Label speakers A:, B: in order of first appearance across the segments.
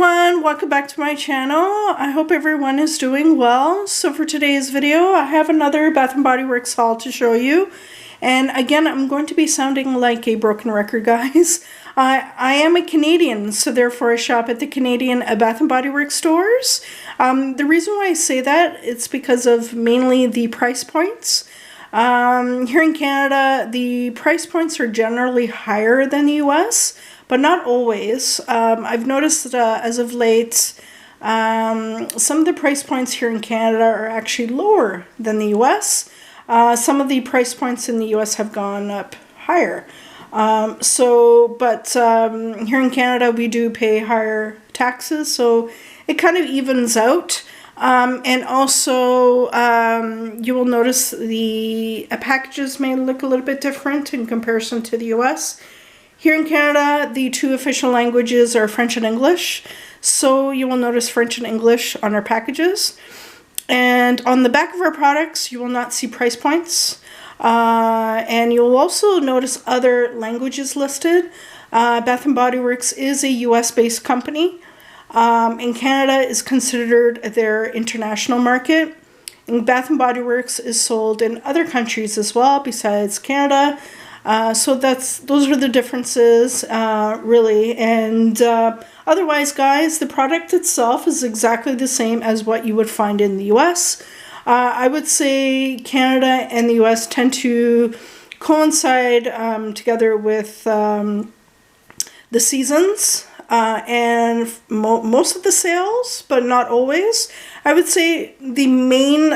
A: everyone, welcome back to my channel. I hope everyone is doing well. So for today's video, I have another Bath & Body Works haul to show you. And again, I'm going to be sounding like a broken record, guys. I am a Canadian, so therefore I shop at the Canadian Bath & Body Works stores. The reason why I say that, it's because of mainly the price points. Here in Canada, the price points are generally higher than the US, but not always. I've noticed that as of late, some of the price points here in Canada are actually lower than the US. Some of the price points in the US have gone up higher. But here in Canada, we do pay higher taxes, so it kind of evens out. And also, you will notice the packages may look a little bit different in comparison to the US. Here in Canada, the two official languages are French and English, so you will notice French and English on our packages. And on the back of our products, you will not see price points. And you'll also notice other languages listed. Bath & Body Works is a US-based company. And Canada is considered their international market. And Bath & Body Works is sold in other countries as well besides Canada. So those are the differences, really. And otherwise, guys, the product itself is exactly the same as what you would find in the US. I would say Canada and the US tend to coincide together with the seasons. And most of the sales, but not always. I would say the main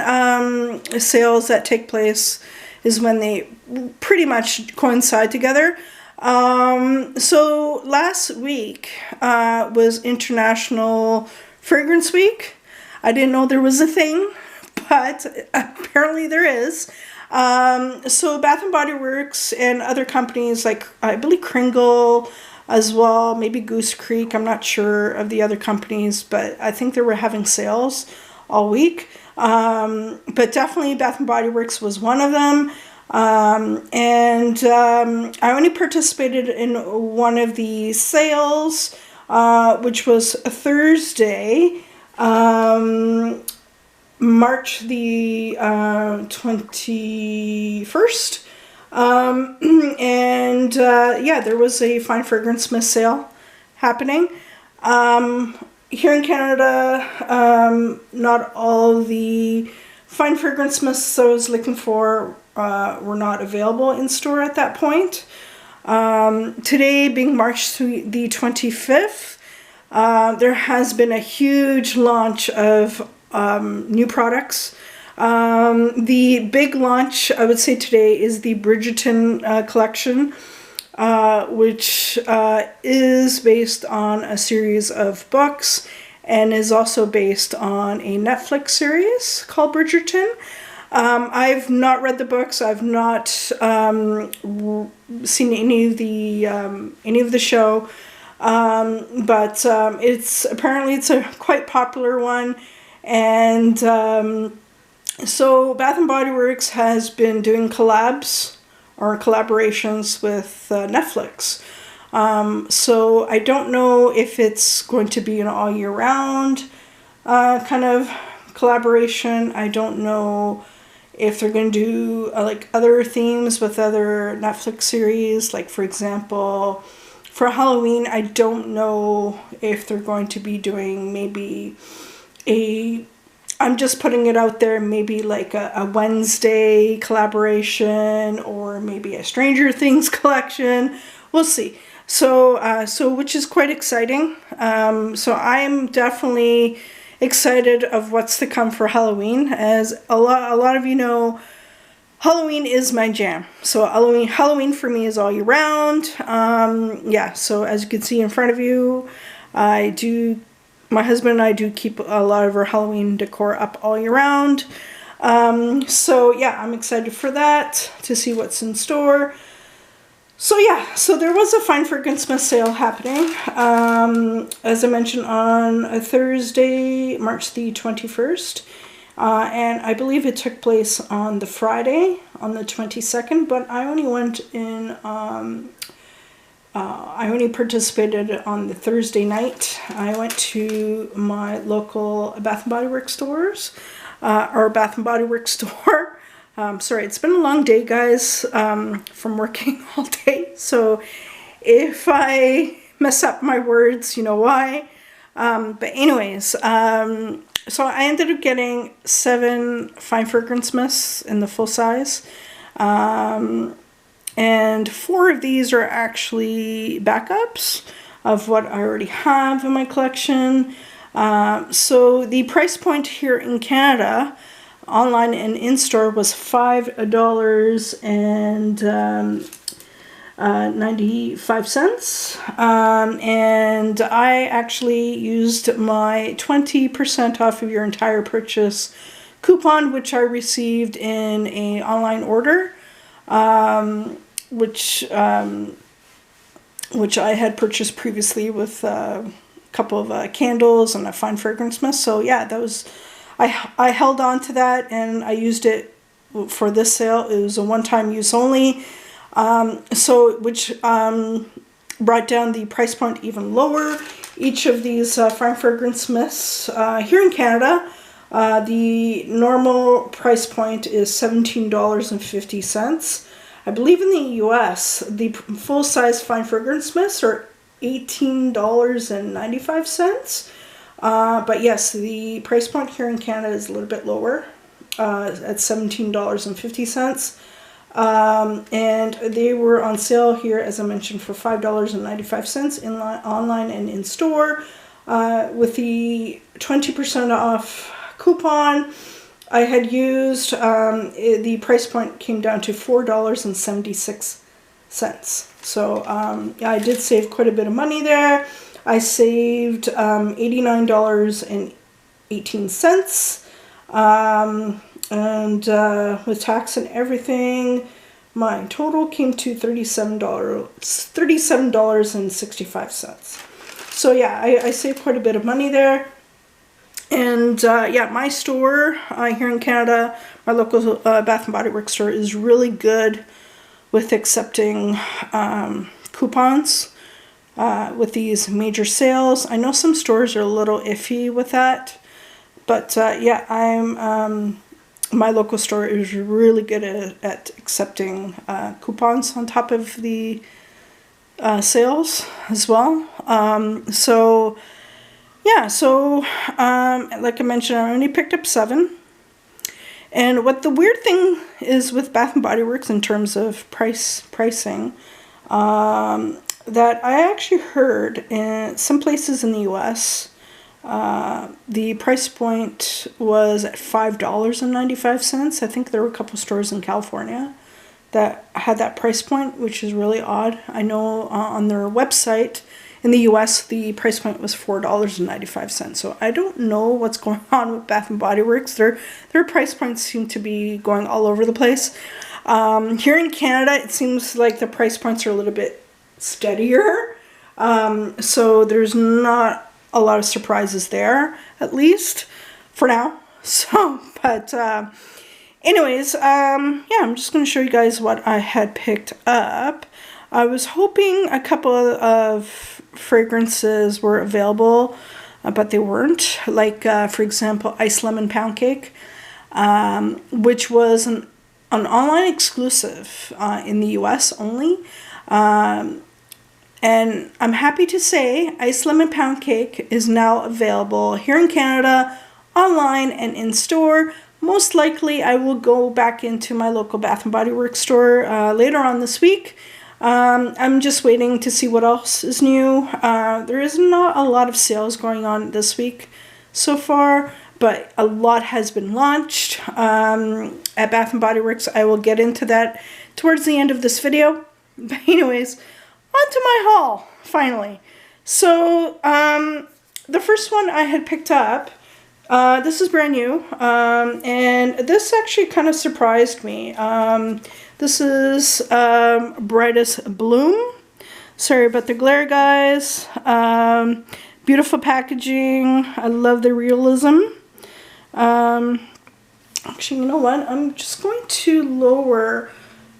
A: sales that take place is when they pretty much coincide together. So last week was International Fragrance Week. I didn't know there was a thing, but apparently there is. So Bath & Body Works and other companies like, I believe, Kringle as well, maybe Goose Creek, I'm not sure of the other companies, but I think they were having sales all week. But definitely Bath & Body Works was one of them. I only participated in one of the sales, which was a Thursday, March the 21st. Yeah, there was a Fine Fragrance Mist sale happening. Here in Canada, not all the Fine Fragrance Mists I was looking for were not available in store at that point. Today, being March the 25th, there has been a huge launch of new products. The big launch, I would say today, is the Bridgerton collection, which is based on a series of books and is also based on a Netflix series called Bridgerton. I've not read the books. I've not seen any of the show, but it's a quite popular one, and so Bath & Body Works has been doing collabs or collaborations with Netflix. So I don't know if it's going to be an all year round kind of collaboration. I don't know if they're going to do like other themes with other Netflix series. Like, for example, for Halloween, I don't know if they're going to be doing maybe I'm just putting it out there, maybe like a Wednesday collaboration or maybe a Stranger Things collection. We'll see. So which is quite exciting. So I am definitely excited of what's to come for Halloween. As a lot of you know, Halloween is my jam. So Halloween for me is all year round. Yeah, so as you can see in front of you, my husband and I do keep a lot of our Halloween decor up all year round. So yeah, I'm excited for that, to see what's in store. So yeah, so there was a Fine Fragrance Mist sale happening, as I mentioned, on a Thursday, March the 21st. And I believe it took place on the Friday, on the 22nd, but I only went in I only participated on the Thursday night. I went to my local Bath & Body Works stores, or Bath & Body Works store. Sorry, it's been a long day, guys, from working all day. So if I mess up my words, you know why. But anyways, so I ended up getting 7 fine fragrance mists in the full size. And 4 of these are actually backups of what I already have in my collection. So the price point here in Canada, online and in-store, was $5.95. And I actually used my 20% off of your entire purchase coupon, which I received in an online order. Which I had purchased previously with a couple of candles and a fine fragrance mist. So yeah, that was, I held on to that and I used it for this sale. It was a one-time use only, which brought down the price point even lower. Each of these fine fragrance mists here in Canada, the normal price point is $17.50. I believe in the US, the full-size fine fragrance mists are $18.95. But yes, the price point here in Canada is a little bit lower, at $17.50. And they were on sale here, as I mentioned, for $5.95 online and in store. With the 20% off coupon I had used, the price point came down to $4.76. So I did save quite a bit of money there. I saved $89.18. And with tax and everything, my total came to $37.65. So yeah, I saved quite a bit of money there. And yeah, my store here in Canada, my local Bath & Body Works store, is really good with accepting coupons with these major sales. I know some stores are a little iffy with that, but yeah, my local store is really good at accepting coupons on top of the sales as well. So yeah, so like I mentioned, I only picked up 7. And what the weird thing is with Bath & Body Works in terms of pricing, that I actually heard in some places in the US, the price point was at $5.95. I think there were a couple stores in California that had that price point, which is really odd. I know on their website in the US, the price point was $4.95. So I don't know what's going on with Bath & Body Works. Their price points seem to be going all over the place. Here in Canada, it seems like the price points are a little bit steadier. So there's not a lot of surprises there, at least for now. So, but anyways, yeah, I'm just going to show you guys what I had picked up. I was hoping a couple of fragrances were available, but they weren't. Like, for example, Ice Lemon Pound Cake, which was an online exclusive in the US only. And I'm happy to say Ice Lemon Pound Cake is now available here in Canada, online and in store. Most likely I will go back into my local Bath & Body Works store later on this week. I'm just waiting to see what else is new. There is not a lot of sales going on this week so far, but a lot has been launched at Bath & Body Works. I will get into that towards the end of this video. But anyways, on to my haul, finally. So, the first one I had picked up, this is brand new, and this actually kind of surprised me. This is Brightest Bloom. Sorry about the glare, guys. Beautiful packaging. I love the realism. Actually, you know what? I'm just going to lower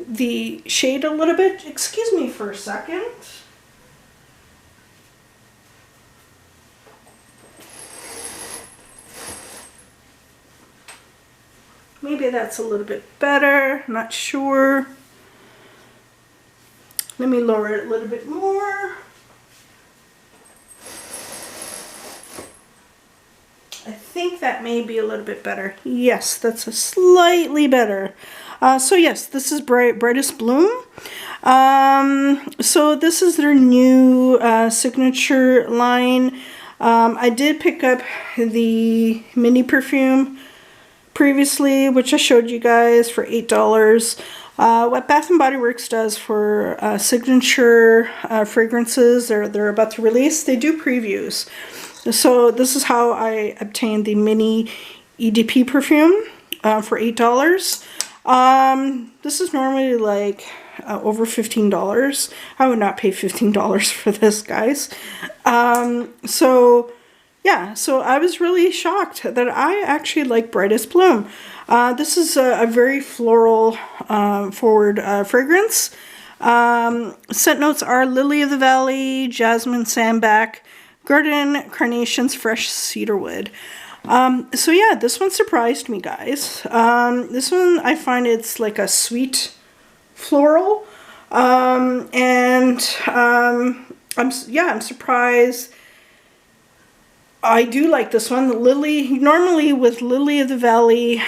A: the shade a little bit. Excuse me for a second. Maybe that's a little bit better, not sure. Let me lower it a little bit more. I think that may be a little bit better. Yes, that's a slightly better. So yes, this is Brightest Bloom. So this is their new signature line. I did pick up the mini perfume previously, which I showed you guys for $8. What Bath & Body Works does for signature fragrances they're about to release, they do previews. So this is how I obtained the mini EDP perfume for $8. This is normally like over $15. I would not pay $15 for this, guys. So yeah, so I was really shocked that I actually like Brightest Bloom. This is a very floral forward fragrance. Scent notes are Lily of the Valley, Jasmine Sandback, Garden Carnations, Fresh Cedarwood. So yeah, this one surprised me, guys. This one, I find it's like a sweet floral. I'm surprised. I do like this one. Lily, normally with Lily of the Valley,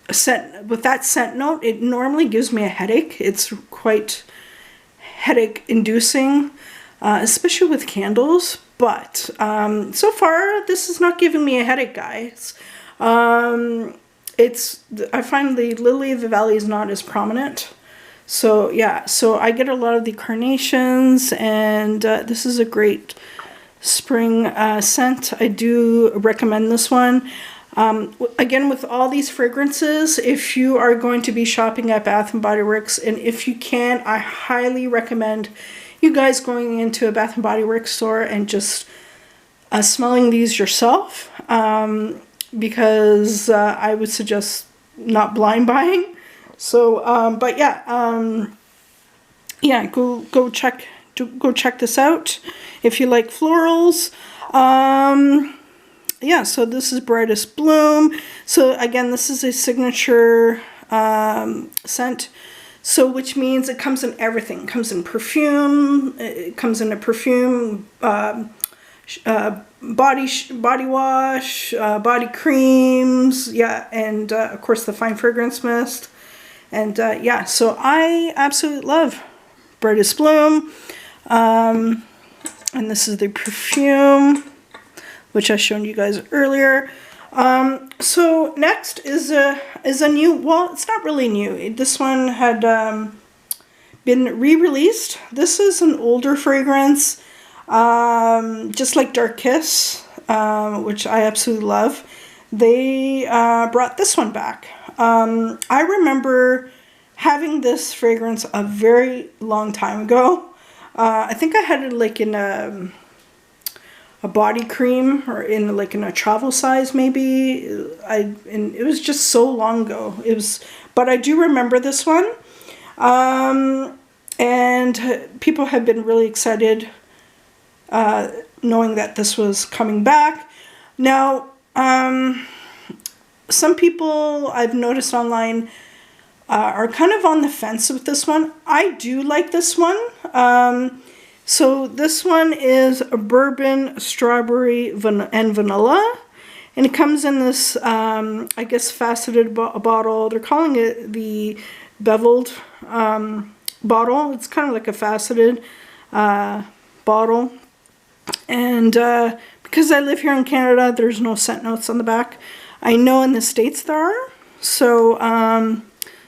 A: with that scent note, it normally gives me a headache. It's quite headache inducing, especially with candles. But so far, this is not giving me a headache, guys. I find the Lily of the Valley is not as prominent. So yeah, so I get a lot of the carnations, and this is a great spring scent. I do recommend this one. Again, with all these fragrances, if you are going to be shopping at Bath & Body Works, and if you can, I highly recommend you guys going into a Bath & Body Works store and just smelling these yourself, because I would suggest not blind buying. So, but yeah, yeah, go check this out if you like florals. Yeah, so this is Brightest Bloom. So again, this is a signature scent. So which means it comes in everything. It comes in perfume. It comes in a perfume, body wash, body creams. Yeah, and of course the fine fragrance mist. And yeah, so I absolutely love Brightest Bloom. And this is the perfume, which I showed you guys earlier. So next is a new, well, it's not really new. This one had been re-released. This is an older fragrance, just like Dark Kiss, which I absolutely love. They brought this one back. I remember having this fragrance a very long time ago. I think I had it like in a body cream, or in a travel size maybe. And it was just so long ago. But I do remember this one. And people have been really excited knowing that this was coming back. Now, some people I've noticed online are kind of on the fence with this one. I do like this one. So this one is a Bourbon, Strawberry, and Vanilla. And it comes in this, I guess, faceted bottle. They're calling it the beveled bottle. It's kind of like a faceted bottle. And because I live here in Canada, there's no scent notes on the back. I know in the States there are. So,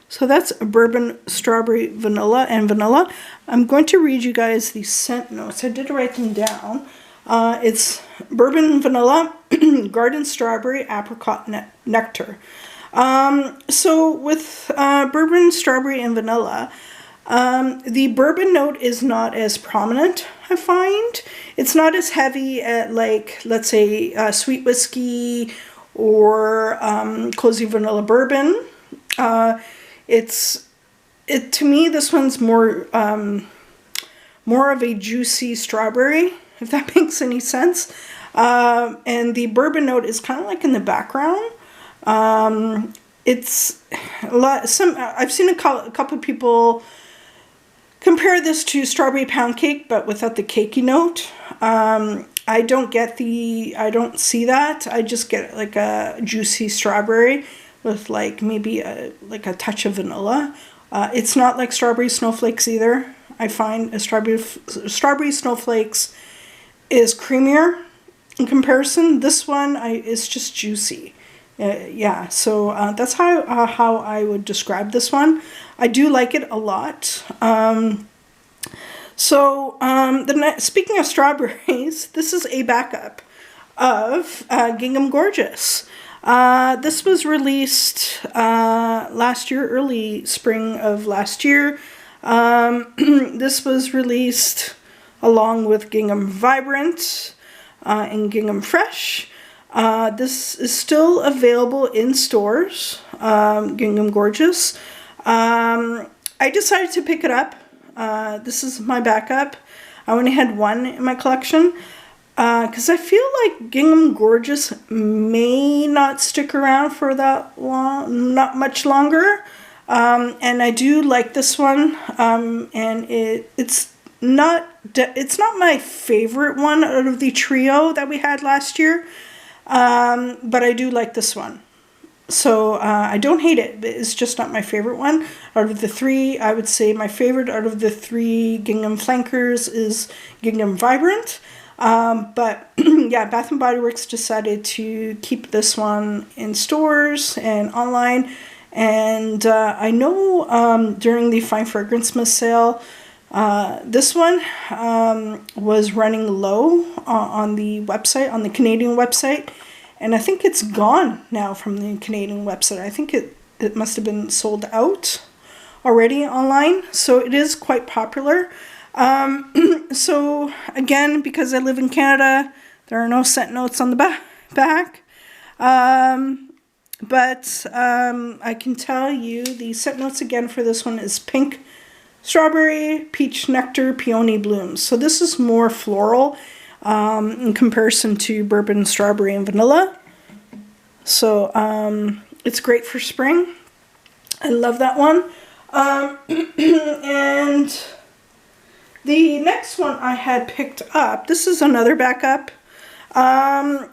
A: so that's a Bourbon, Strawberry, Vanilla, and Vanilla. I'm going to read you guys the scent notes. I did write them down. It's Bourbon, Vanilla, Garden Strawberry, Apricot, Nectar. So with Bourbon, Strawberry, and Vanilla, the bourbon note is not as prominent, I find. It's not as heavy at, like, let's say, sweet whiskey or cozy vanilla bourbon. To me, this one's more of a juicy strawberry, if that makes any sense. And the bourbon note is kind of like in the background. It's a lot. I've seen a couple of people compare this to strawberry pound cake, but without the cakey note. I don't see that. I just get like a juicy strawberry with like maybe like a touch of vanilla. It's not like strawberry snowflakes either. I find a strawberry snowflakes is creamier in comparison. This one is just juicy. Yeah, so that's how I would describe this one. I do like it a lot. Speaking of strawberries, this is a backup of Gingham Gorgeous. This was released last year, early spring of last year. This was released along with Gingham Vibrant and Gingham Fresh. This is still available in stores, Gingham Gorgeous. I decided to pick it up. This is my backup. I only had one in my collection because I feel like Gingham Gorgeous may not stick around for that long, not much longer. And I do like this one, and it's not my favorite one out of the trio that we had last year, but I do like this one. So I don't hate it, but it's just not my favorite one. Out of the three, I would say my favorite out of the three Gingham flankers is Gingham Vibrant. But yeah, Bath & Body Works decided to keep this one in stores and online. And I know during the Fine Fragrancemas sale, this one was running low on the website, on the Canadian website. And I think it's gone now from the Canadian website. I think it must have been sold out already online. So it is quite popular. So again, because I live in Canada, there are no scent notes on the back. But I can tell you the scent notes again for this one is pink, strawberry, peach nectar, peony blooms. So this is more floral in comparison to bourbon, strawberry, and vanilla. So it's great for spring. I love that one. And the next one I had picked up, this is another backup.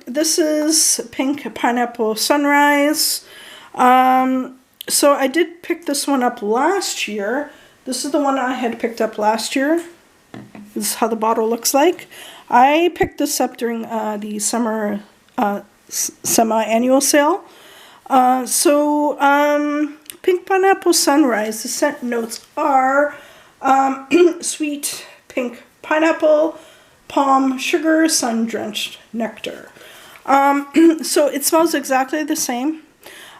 A: This is Pink Pineapple Sunrise. So I did pick this one up last year. This is the one I had picked up last year. This is how the bottle looks like. I picked this up during the summer semi-annual sale. Pink Pineapple Sunrise, the scent notes are sweet pink pineapple, palm, sugar, sun-drenched nectar. So it smells exactly the same.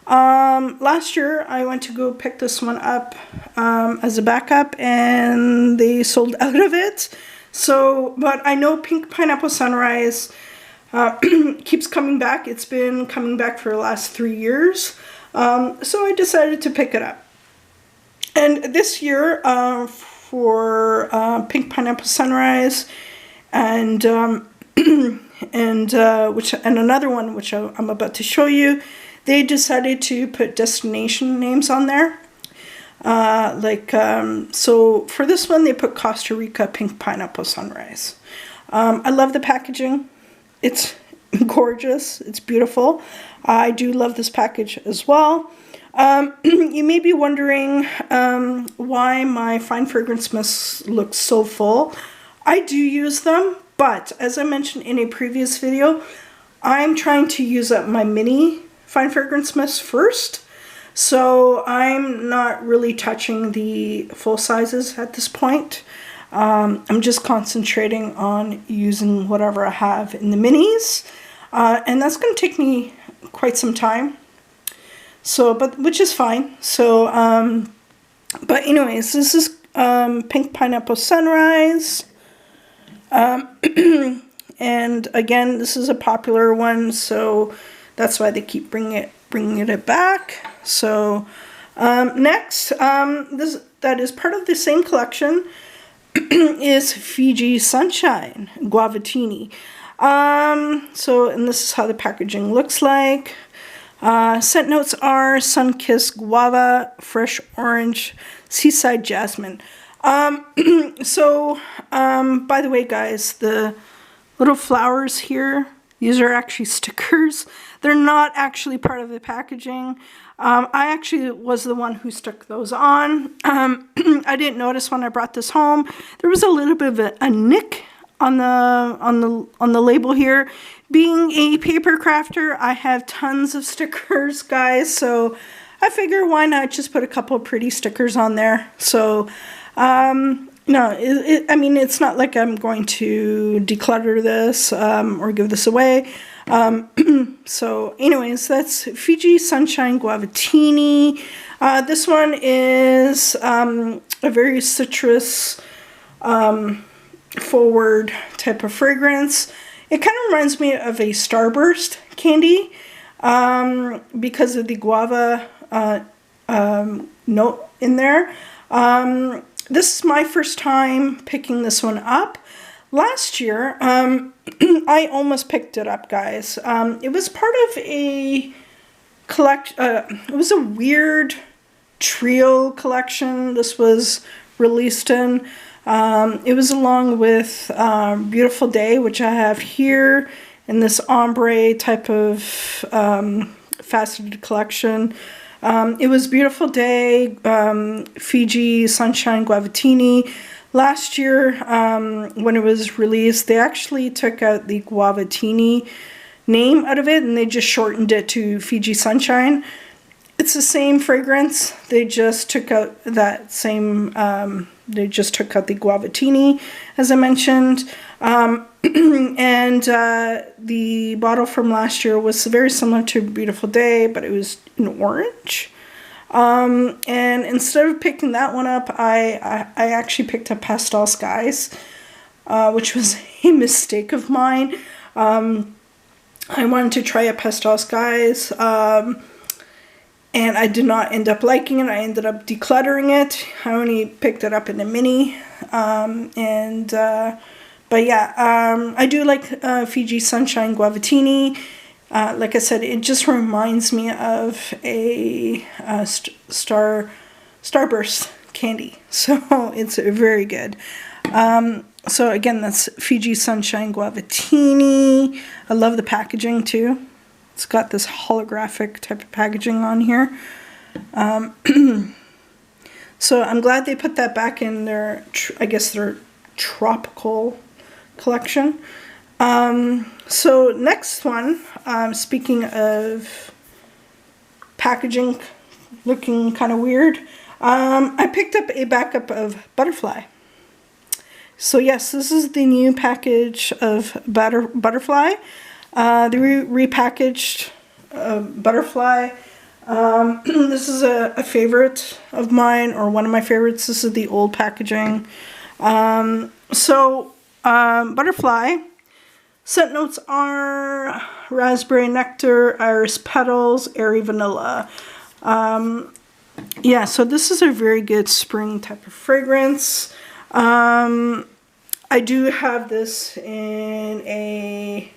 A: Last year I went to go pick this one up as a backup and they sold out of it. So, but I know Pink Pineapple Sunrise keeps coming back. It's been coming back for the last 3 years. So I decided to pick it up. And this year for Pink Pineapple Sunrise and another one which I'm about to show you, they decided to put destination names on there. So for this one, they put Costa Rica Pink Pineapple Sunrise. I love the packaging. It's gorgeous. It's beautiful. I do love this package as well. You may be wondering why my Fine Fragrance Mist looks so full. I do use them, but as I mentioned in a previous video, I'm trying to use up my mini Fine Fragrance Mist first. So I'm not really touching the full sizes at this point. I'm just concentrating on using whatever I have in the minis. And that's going to take me quite some time. So, which is fine. So, but anyways, this is Pink Pineapple Sunrise. And again, this is a popular one, so that's why they keep bringing it back. So next, that is part of the same collection is Fiji Sunshine Guavatini. And this is how the packaging looks like. Scent notes are sun-kissed guava, fresh orange, seaside jasmine. By the way, guys, the little flowers here, these are actually stickers. They're not actually part of the packaging. I actually was the one who stuck those on. I didn't notice when I brought this home. There was a little bit of a nick on the label here. Being a paper crafter, I have tons of stickers, guys, so I figure why not just put a couple of pretty stickers on there. So no, I mean, it's not like I'm going to declutter this or give this away. So anyways, that's Fiji Sunshine Guavatini. This one is a very citrus forward type of fragrance. It kind of reminds me of a Starburst candy because of the guava note in there. This is my first time picking this one up. Last year, I almost picked it up, guys. It was part of a it was a weird trio collection this was released in. It was along with Beautiful Day, which I have here in this ombre type of faceted collection. It was Beautiful Day, Fiji Sunshine Guavatini. Last year, when it was released, they actually took out the Guavatini name out of it and they just shortened it to Fiji Sunshine. It's the same fragrance. They just took out that same, they just took out the Guavatini, as I mentioned. And the bottle from last year was very similar to Beautiful Day, but it was in orange. And instead of picking that one up, I actually picked up Pastel Skies, which was a mistake of mine. I wanted to try a Pastel Skies, and I did not end up liking it. I ended up decluttering it. I only picked it up in a mini. But yeah, I do like Fiji Sunshine Guavatini. Like I said, it just reminds me of a Starburst candy. So it's very good. So again, that's Fiji Sunshine Guavatini. I love the packaging too. It's got this holographic type of packaging on here. So I'm glad they put that back in their, I guess, their tropical collection. So next one, speaking of packaging looking kind of weird, I picked up a backup of Butterfly. So yes, this is the new package of Butterfly. They repackaged Butterfly. This is a favorite of mine, or one of my favorites. This is the old packaging. Butterfly. Scent notes are raspberry nectar, iris petals, airy vanilla. Yeah, so this is a very good spring type of fragrance. I do have this in a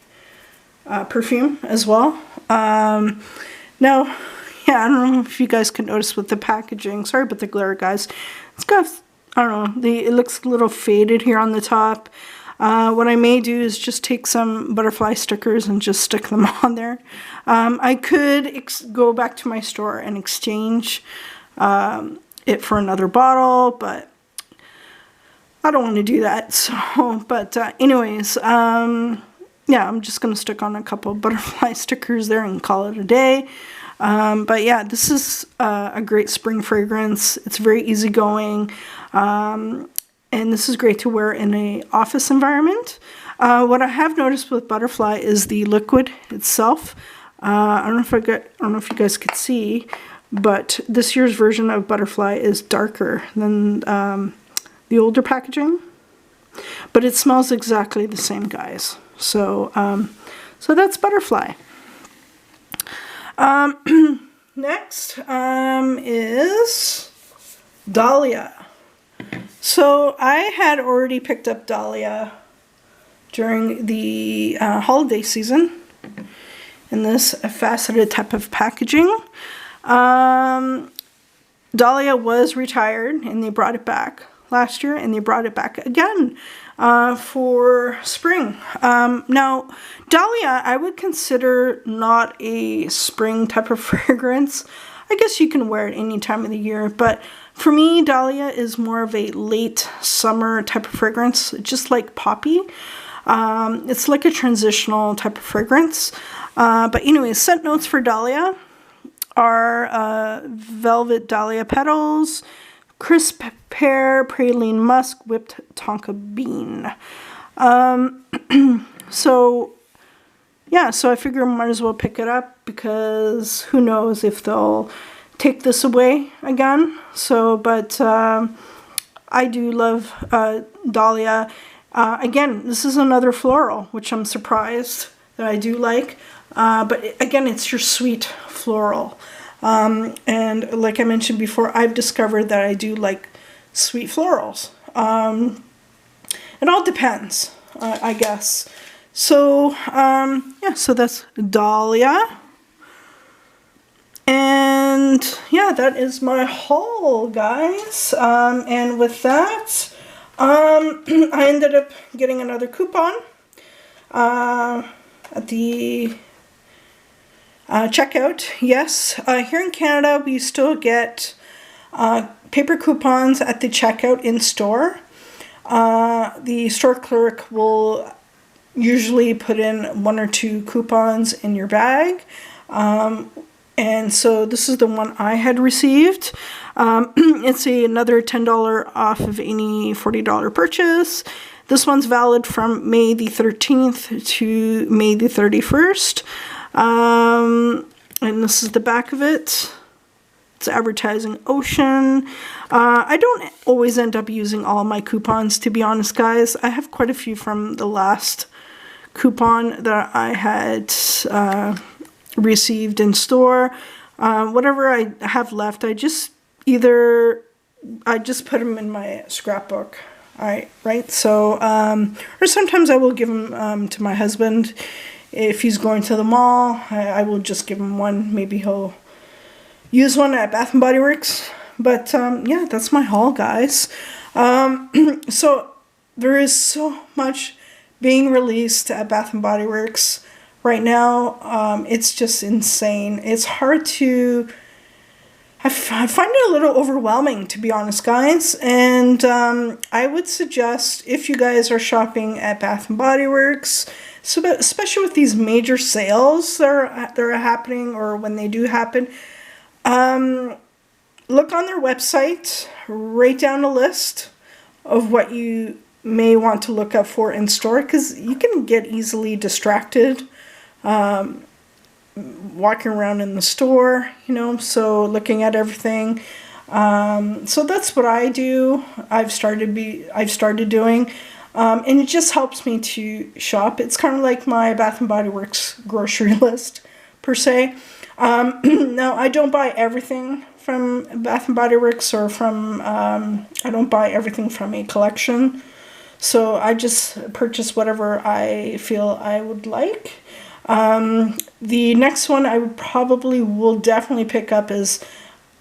A: perfume as well. Now, yeah, I don't know if you guys can notice with the packaging. Sorry about the glare, guys. It's got, I don't know, it looks a little faded here on the top. What I may do is just take some Butterfly stickers and just stick them on there. I could go back to my store and exchange it for another bottle, but I don't want to do that. So, but anyways, yeah, I'm just going to stick on a couple of Butterfly stickers there and call it a day. But yeah, this is a great spring fragrance. It's very easygoing. And this is great to wear in an office environment. What I have noticed with Butterfly is the liquid itself. I don't know if you guys could see, but this year's version of Butterfly is darker than the older packaging. But it smells exactly the same, guys. So, so that's Butterfly. Next is Dalia. So I had already picked up Dalia during the holiday season in this faceted type of packaging. Dalia was retired, and they brought it back last year, and they brought it back again for spring. Now, Dalia, I would consider not a spring type of fragrance. I guess you can wear it any time of the year, but for me, Dalia is more of a late summer type of fragrance, just like poppy. It's like a transitional type of fragrance. But anyway, scent notes for Dalia are velvet dahlia petals, crisp pear, praline musk, whipped tonka bean. So I figure I might as well pick it up, because who knows if they'll take this away again. But I do love Dalia. Again, this is another floral, which I'm surprised that I do like. But again, it's your sweet floral. And like I mentioned before, I've discovered that I do like sweet florals. It all depends, I guess. So, so that's Dalia. And yeah, that is my haul, guys. And with that, I ended up getting another coupon at the checkout. Yes, here in Canada, we still get paper coupons at the checkout in store. The store clerk will usually put in 1 or 2 coupons in your bag. And so this is the one I had received. It's another $10 off of any $40 purchase. This one's valid from May the 13th to May the 31st. And this is the back of it. It's advertising Ocean. I don't always end up using all my coupons, to be honest, guys. I have quite a few from the last coupon that I had received in store. Whatever I have left, I just put them in my scrapbook. Right? So, or sometimes I will give them to my husband. If he's going to the mall, I will just give him one. Maybe he'll use one at Bath & Body Works. But, yeah, that's my haul, guys. So, there is so much being released at Bath & Body Works right now. It's just insane. It's hard to... I find it a little overwhelming, to be honest, guys. And I would suggest, if you guys are shopping at Bath & Body Works, so especially with these major sales that are happening, or when they do happen, look on their website, write down a list of what you may want to look up for in store, because you can get easily distracted walking around in the store, so looking at everything. So that's what I do. I've started doing, and it just helps me to shop. It's kind of like my Bath & Body Works grocery list, per se. Now, I don't buy everything from Bath & Body Works, or from, I don't buy everything from a collection. So I just purchase whatever I feel I would like. The next one I will definitely pick up is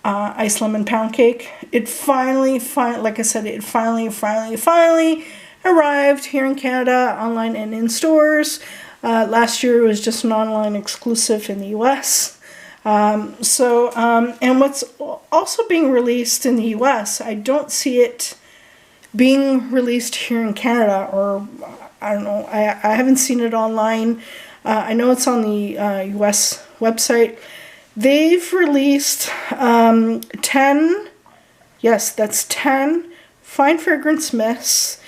A: Ice Lemon Pound Cake. It finally, like I said, it finally arrived here in Canada, online and in stores. Last year it was just an online exclusive in the US. And what's also being released in the US, I don't see it being released here in Canada, or I don't know, I haven't seen it online. I know it's on the US website. They've released 10 fine fragrance mists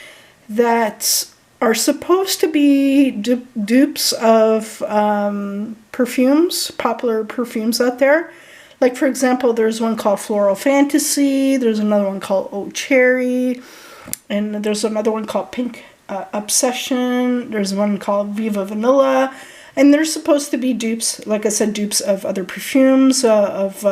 A: that are supposed to be dupes of perfumes, popular perfumes out there. Like, for example, there's one called Floral Fantasy, there's another one called Oat Cherry, and there's another one called Pink Obsession, there's one called Viva Vanilla, and they're supposed to be dupes, like I said, dupes of other perfumes, of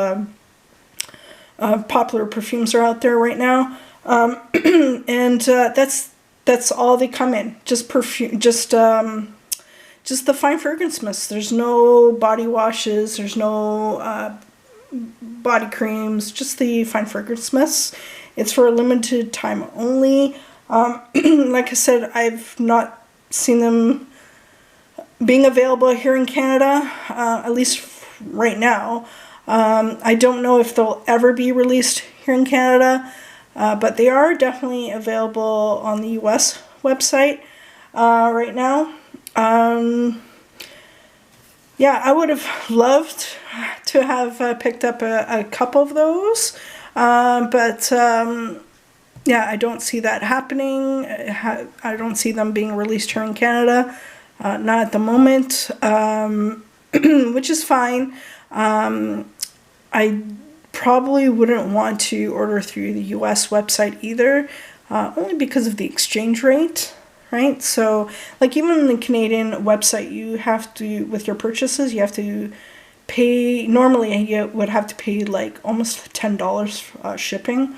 A: popular perfumes are out there right now. And that's that's all they come in. Just perfume, just the fine fragrance mist. There's no body washes. There's no body creams. Just the fine fragrance mists. It's for a limited time only. Like I said, I've not seen them being available here in Canada, at least right now. I don't know if they'll ever be released here in Canada, but they are definitely available on the US website right now. Yeah, I would have loved to have picked up a couple of those, but yeah, I don't see that happening. I don't see them being released here in Canada, not at the moment, which is fine. I probably wouldn't want to order through the US website either, only because of the exchange rate. Right, so like even on the Canadian website, you have to, with your purchases, you have to pay, normally you would have to pay like almost $10 shipping,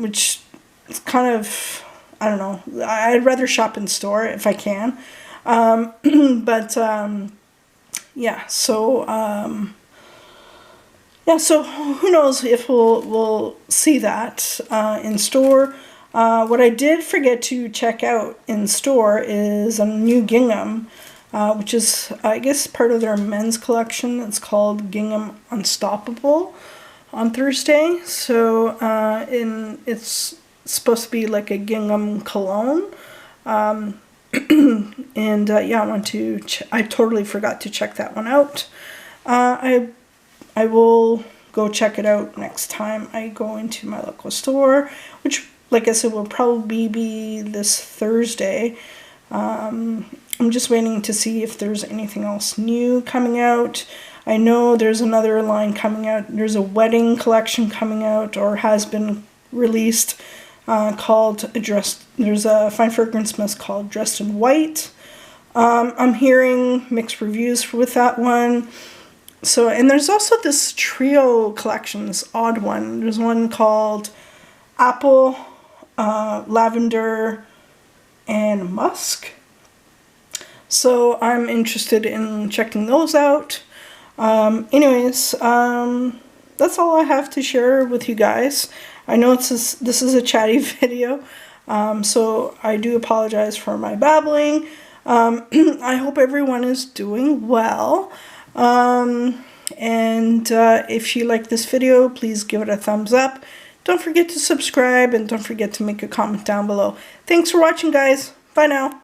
A: which is kind of, I don't know, I'd rather shop in store if I can, but yeah, so yeah, so who knows if we'll see that in store. What I did forget to check out in store is a new gingham, which is, I guess, part of their men's collection. It's called Gingham Unstoppable on Thursday. So it's supposed to be like a gingham cologne. And yeah, I totally forgot to check that one out. I will go check it out next time I go into my local store, which, like I said, will probably be this Thursday. I'm just waiting to see if there's anything else new coming out. I know there's another line coming out. There's a wedding collection coming out, or has been released, called Dressed. There's a fine fragrance mist called Dressed in White. I'm hearing mixed reviews with that one. So, and there's also this trio collection, this odd one. There's one called Apple, Lavender, and Musk. So I'm interested in checking those out. Anyways, that's all I have to share with you guys. I know this is a chatty video, so I do apologize for my babbling. I hope everyone is doing well. And if you like this video, please give it a thumbs up. Don't forget to subscribe, and don't forget to make a comment down below. Thanks for watching, guys. Bye now.